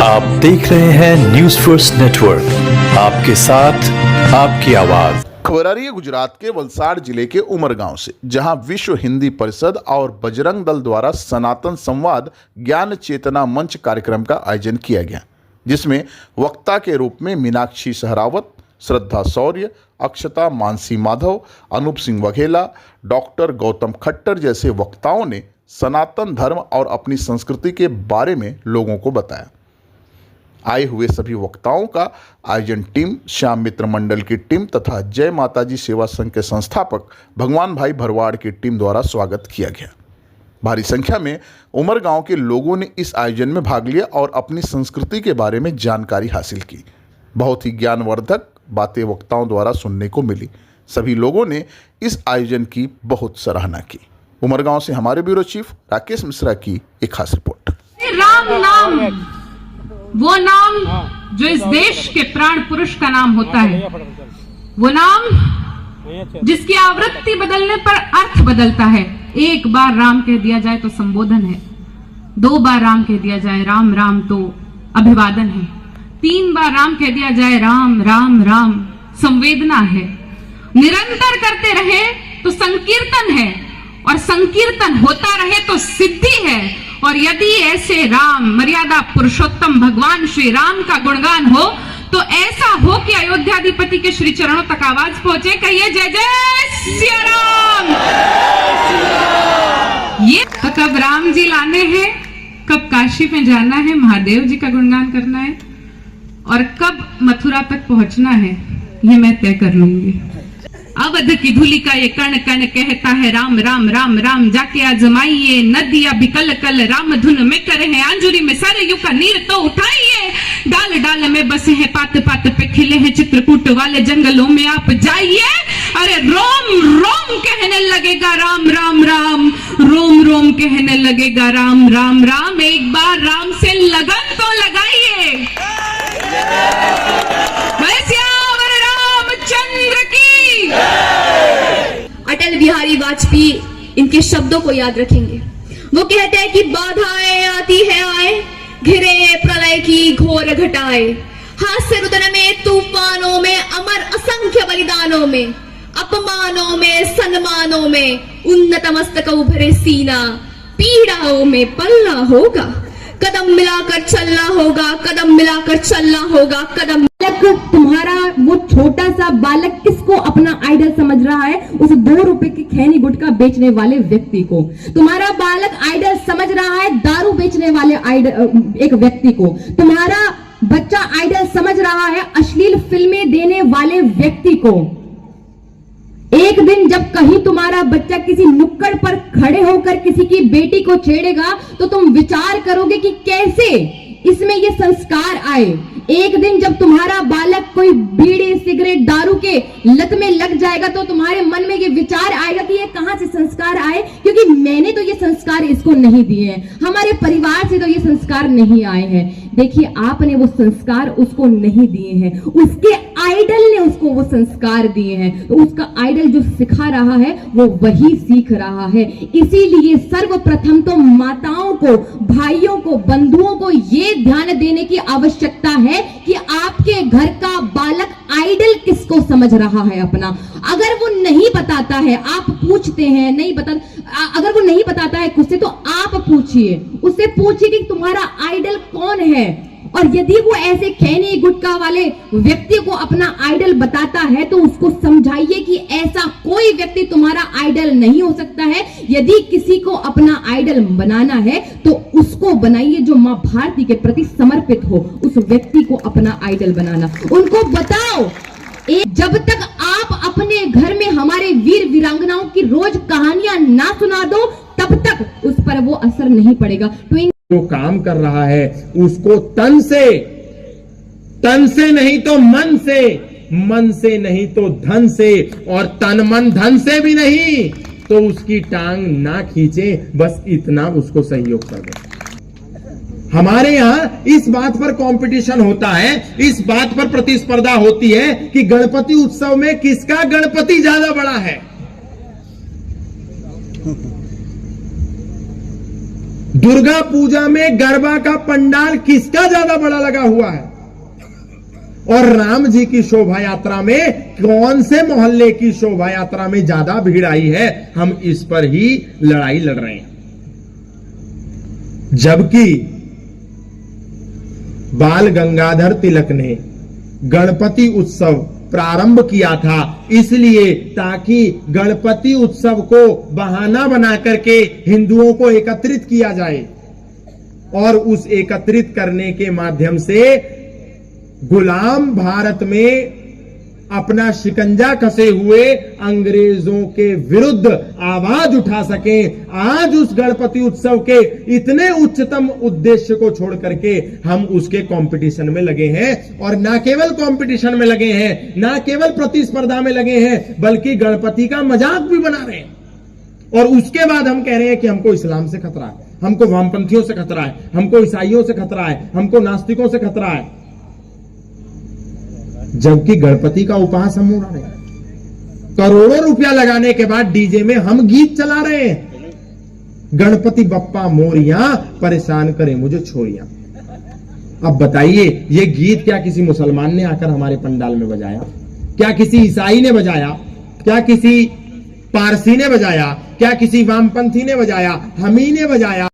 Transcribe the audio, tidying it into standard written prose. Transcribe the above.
आप देख रहे हैं न्यूज फर्स्ट नेटवर्क, आपके साथ आपकी आवाज। खबर आ रही है गुजरात के वलसाड़ जिले के उमरगांव से, जहां विश्व हिंदी परिषद और बजरंग दल द्वारा सनातन संवाद ज्ञान चेतना मंच कार्यक्रम का आयोजन किया गया, जिसमें वक्ता के रूप में मीनाक्षी सहरावत, श्रद्धा शौर्य, अक्षता मानसी माधव, अनूप सिंह वघेला, डॉक्टर गौतम खट्टर जैसे वक्ताओं ने सनातन धर्म और अपनी संस्कृति के बारे में लोगों को बताया। आए हुए सभी वक्ताओं का आयोजन टीम, श्याम मित्र मंडल की टीम तथा जय माताजी सेवा संघ के संस्थापक भगवान भाई भरवाड़ की टीम द्वारा स्वागत किया गया। भारी संख्या में उमरगांव के लोगों ने इस आयोजन में भाग लिया और अपनी संस्कृति के बारे में जानकारी हासिल की। बहुत ही ज्ञानवर्धक बातें वक्ताओं द्वारा सुनने को मिली। सभी लोगों ने इस आयोजन की बहुत सराहना की। उमरगांव से हमारे ब्यूरो चीफ राकेश मिश्रा की एक खास रिपोर्ट। राम नाम, वो नाम जो इस देश के प्राण पुरुष का नाम होता है, वो नाम जिसकी आवृत्ति बदलने पर अर्थ बदलता है। एक बार राम कह दिया जाए तो संबोधन है, 2 बार राम कह दिया जाए राम राम तो अभिवादन है, 3 बार राम कह दिया जाए राम राम राम संवेदना है। निरंतर करते रहे तो संकीर्तन है, और संकीर्तन होता रहे तो सिद्धि है। और यदि ऐसे राम मर्यादा पुरुषोत्तम भगवान श्री राम का गुणगान हो तो ऐसा हो कि अयोध्याधिपति के श्री चरणों तक आवाज पहुंचे। कहिए जय जय सिया राम। ये कब राम जी लाने हैं, कब काशी में जाना है, महादेव जी का गुणगान करना है, और कब मथुरा तक पहुंचना है, ये मैं तय कर लूंगी। अवध की धूलि का ये कण कण कहता है राम राम राम राम, जाके आजमाइए नदियां भी कल कल राम धुन में करे हैं, आंजुरी में सरयू का नीर तो उठाइए, डाल डाल में बसे हैं, पात पात पे खिले हैं चित्रकूट वाले जंगलों में आप जाइए। अरे रोम रोम कहने लगेगा राम राम राम, रोम रोम कहने लगेगा राम राम राम। एक बार राम से लगन तो लगाइए। रामचंद्र की। अटल बिहारी वाजपेयी इनके शब्दों को याद रखेंगे। वो कहते हैं कि बाधाएं आती है आए, घिरे प्रलय की घोर घटाए, हास्य रुदन में तूफानों में, अमर असंख्य बलिदानों में, अपमानों में सम्मानों में, उन्नत मस्तक उभरे सीना, पीड़ाओं में पलना होगा, कदम मिलाकर चलना होगा, कदम मिलाकर चलना होगा, कदम। तुम्हारा वो छोटा सा बालक किसको अपना आइडल समझ रहा है? उस 2 रुपए की खैनी गुटखा बेचने वाले व्यक्ति को। तुम्हारा बालक आइडल समझ रहा है दारू बेचने वाले एक व्यक्ति को। तुम्हारा बच्चा आइडल समझ रहा है अश्लील फिल्में देने वाले व्यक्ति को। एक दिन जब कहीं तुम्हारा बच्चा किसी नुक्कड़ पर खड़े होकर किसी की बेटी को छेड़ेगा तो तुम विचार करोगे कि कैसे इसमें ये संस्कार आए। एक दिन जब तुम्हारा बालक कोई बीड़ी सिगरेट दारू के लत में लग जाएगा तो तुम्हारे मन में ये विचार आएगा कि ये कहां से संस्कार आए, क्योंकि मैंने तो ये संस्कार इसको नहीं दिए हैं, हमारे परिवार से तो ये संस्कार नहीं आए हैं। देखिए, आपने वो संस्कार उसको नहीं दिए हैं, उसके आइडल ने उसको वो संस्कार दिए हैं। तो उसका आइडल जो सिखा रहा है वो वही सीख रहा है। इसीलिए सर्वप्रथम तो माताओं को, भाइयों को, बंधुओं को ये ध्यान देने की आवश्यकता है कि आपके घर का बालक आइडल किसको समझ रहा है अपना। अगर वो नहीं बताता है, आप पूछते हैं, नहीं बता, अगर वो नहीं बताता है खुद से तो आप पूछिए, उससे पूछिए कि तुम्हारा आइडल कौन है। और यदि वो ऐसे खैनी गुटखा वाले व्यक्ति को अपना आइडल बताता है तो उसको समझाइए कि ऐसा कोई व्यक्ति तुम्हारा आइडल नहीं हो सकता है। यदि किसी को अपना आइडल बनाना है तो उसको बनाइए जो मां भारती के प्रति समर्पित हो, उस व्यक्ति को अपना आइडल बनाना। उनको बताओ, जब तक आप अपने घर में हमारे वीर वीरांगनाओं की रोज कहानियां ना सुना दो तब तक उस पर वो असर नहीं पड़ेगा। जो काम कर रहा है उसको तन से नहीं तो मन से नहीं तो धन से, और तन मन धन से भी नहीं तो उसकी टांग ना खींचे, बस इतना उसको सहयोग कर दे। हमारे यहां इस बात पर कंपटीशन होता है, इस बात पर प्रतिस्पर्धा होती है कि गणपति उत्सव में किसका गणपति ज्यादा बड़ा है। दुर्गा पूजा में गरबा का पंडाल किसका ज्यादा बड़ा लगा हुआ है, और राम जी की शोभा यात्रा में कौन से मोहल्ले की शोभा यात्रा में ज्यादा भीड़ आई है, हम इस पर ही लड़ाई लड़ रहे हैं। जबकि बाल गंगाधर तिलक ने गणपति उत्सव प्रारंभ किया था इसलिए ताकि गणपति उत्सव को बहाना बना करके हिंदुओं को एकत्रित किया जाए, और उस एकत्रित करने के माध्यम से गुलाम भारत में अपना शिकंजा कसे हुए अंग्रेजों के विरुद्ध आवाज उठा सके। आज उस गणपति उत्सव के इतने उच्चतम उद्देश्य को छोड़ करके हम उसके कंपटीशन में लगे हैं, और ना केवल कंपटीशन में लगे हैं, ना केवल प्रतिस्पर्धा में लगे हैं, बल्कि गणपति का मजाक भी बना रहे हैं। और उसके बाद हम कह रहे हैं कि हमको इस्लाम से खतरा है, हमको वामपंथियों से खतरा है, हमको ईसाइयों से खतरा है, हमको नास्तिकों से खतरा है, जबकि गणपति का उपहास हम उड़ा रहे हैं। करोड़ों रुपया लगाने के बाद डीजे में हम गीत चला रहे हैं, गणपति बप्पा मोरिया परेशान करे मुझे छोरिया। अब बताइए, ये गीत क्या किसी मुसलमान ने आकर हमारे पंडाल में बजाया, क्या किसी ईसाई ने बजाया, क्या किसी पारसी ने बजाया, क्या किसी वामपंथी ने बजाया? हम ही ने बजाया।